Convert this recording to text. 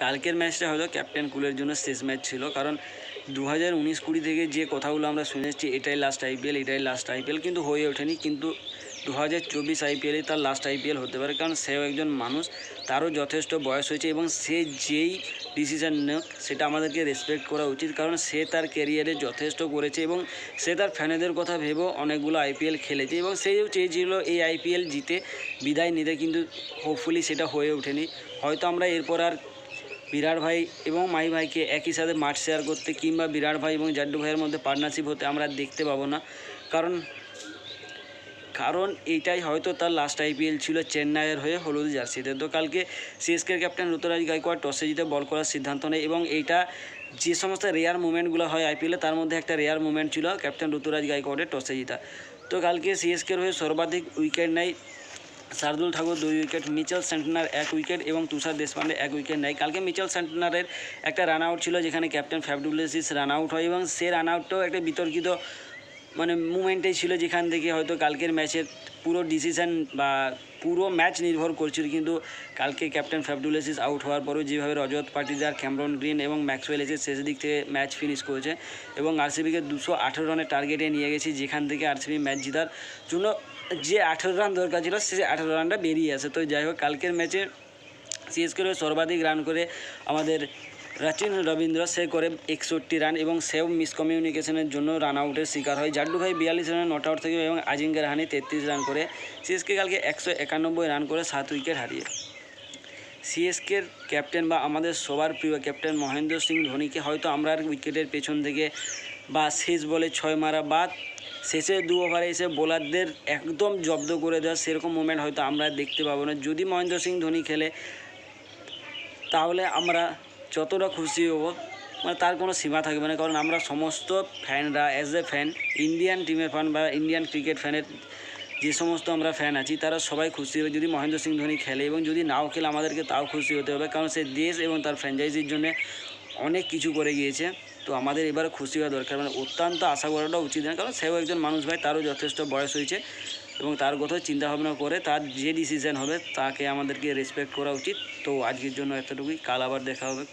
কালকের ম্যাচটা হয়তো ক্যাপ্টেন কুলের জন্য শেষ ম্যাচ ছিল, কারণ 2019-20 থেকে যে কথাগুলো আমরা শুনে এসেছি এটাই লাস্ট আইপিএল, এটাই লাস্ট আইপিএল, কিন্তু হয়ে ওঠেনি। কিন্তু 2024 আইপিএলই তার লাস্ট আইপিএল হতে পারে, কারণ সেও একজন মানুষ, তারও যথেষ্ট বয়স হয়েছে এবং সে যেই ডিসিশান নেক সেটা আমাদেরকে রেসপেক্ট করা উচিত, কারণ সে তার ক্যারিয়ারে যথেষ্ট করেছে এবং সে তার ফ্যানেদের কথা ভেবেও অনেকগুলো আইপিএল খেলেছে এবং সেও চেয়েছিল এই আইপিএল জিতে বিদায় নিতে, কিন্তু হোপফুলি সেটা হয়ে ওঠেনি। হয়তো আমরা এরপর আর বিরাট ভাই এবং মাহি ভাইকে একই সাথে মাঠ শেয়ার করতে কিংবা বিরাট ভাই এবং জাড্ডু ভাইয়ের মধ্যে পার্টনারশিপ হতে আমরা দেখতে পাবো না, কারণ এইটাই হয়তো তার লাস্ট আইপিএল ছিল চেন্নাইয়ের হয়ে হলুদ জার্সিতে। তো কালকে সিএসকের ক্যাপ্টেন ঋতুরাজ গায়কোয়াড় টসে জিতে বল করার সিদ্ধান্ত নেয় এবং এইটা যে সমস্ত রেয়ার মুভমেন্টগুলো হয় আইপিএলে তার মধ্যে একটা রেয়ার মুভমেন্ট ছিল ক্যাপ্টেন ঋতুরাজ গায়কোয়াড়ের টসে জিতা। তো কালকে সিএসকের হয়ে সর্বাধিক উইকেট নেয় Shardul Thakur 2 wicket, Mitchell সেন্টনার 1 wicket এবং তুষার দেশপান্ডে 1 উইকেট নেয়। কালকে মিচেল সেন্টনারের একটা রান আউট ছিল যেখানে captain Faf du Plessis run out হয় এবং সে রান আউটটাও একটা বিতর্কিত মুভমেন্টেই ছিল, যেখান থেকে হয়তো কালকের ম্যাচের পুরো ডিসিশান বা পুরো ম্যাচ নির্ভর করছিল। কিন্তু কালকে captain Faf du Plessis out হওয়ার পরেও যেভাবে রজত পাটিদার, ক্যামেরন গ্রিন এবং ম্যাক্সওয়েল এসে শেষ দিক থেকে ম্যাচ ফিনিশ করেছে এবং আরসিবিকে 218 রানের টার্গেটে নিয়ে গেছে, যেখান থেকে আরসিবি ম্যাচ জেতার জন্য যে 18 রান দরকার ছিল সে 18 রানটা বেরিয়ে আসে। তো যাই হোক, কালকের ম্যাচে সিএসকের সর্বাধিক রান করে আমাদের রাচিন রবীন্দ্র, সে করে 61 রান এবং সেও মিসকমিউনিকেশনের জন্য রান আউটের শিকার হয়। জাড্ডু ভাই 42 রানে নট আউট থেকে এবং আজিঙ্কা রাহানে 33 রান করে সিএসকে কালকে 191 রান করে 7 উইকেট হারিয়ে সিএসকের ক্যাপ্টেন বা আমাদের সবার প্রিয় ক্যাপ্টেন মহেন্দ্র সিং ধোনিকে হয়তো আমরা উইকেটের পেছন থেকে বা শেষ বলে 6 মারা বা শেষে 2 ওভারে এসে বোলারদের একদম জব্দ করে দেওয়া সেরকম মোমেন্ট হয়তো আমরা দেখতে পাবো না। যদি মহেন্দ্র সিং ধোনি খেলে তাহলে আমরা যতটা খুশি হব, তার কোনো সীমা থাকবে না, কারণ আমরা সমস্ত ফ্যানরা অ্যাজ এ ফ্যান, ইন্ডিয়ান টিমের ফ্যান বা ইন্ডিয়ান ক্রিকেট ফ্যানের যে সমস্ত আমরা ফ্যান আছি তারা সবাই খুশি হবে যদি মহেন্দ্র সিং ধোনি খেলে, এবং যদি নাও খেলে আমাদেরকে তাও খুশি হতে হবে, কারণ সে দেশ এবং তার ফ্র্যাঞ্চাইজির জন্য অনেক কিছু করে গিয়েছে। তো আমাদের এবার খুশি হওয়া দরকার, অত্যন্ত আশা করাটা উচিত না, কারণ সেও একজন মানুষ ভাই, তারও যথেষ্ট বয়স হয়েছে এবং তার কথা চিন্তাভাবনা করে তার যে ডিসিশন হবে তাকে আমাদেরকে রেসপেক্ট করা উচিত। তো আজকের জন্য এতটুকুই, কাল আবার দেখা হবে।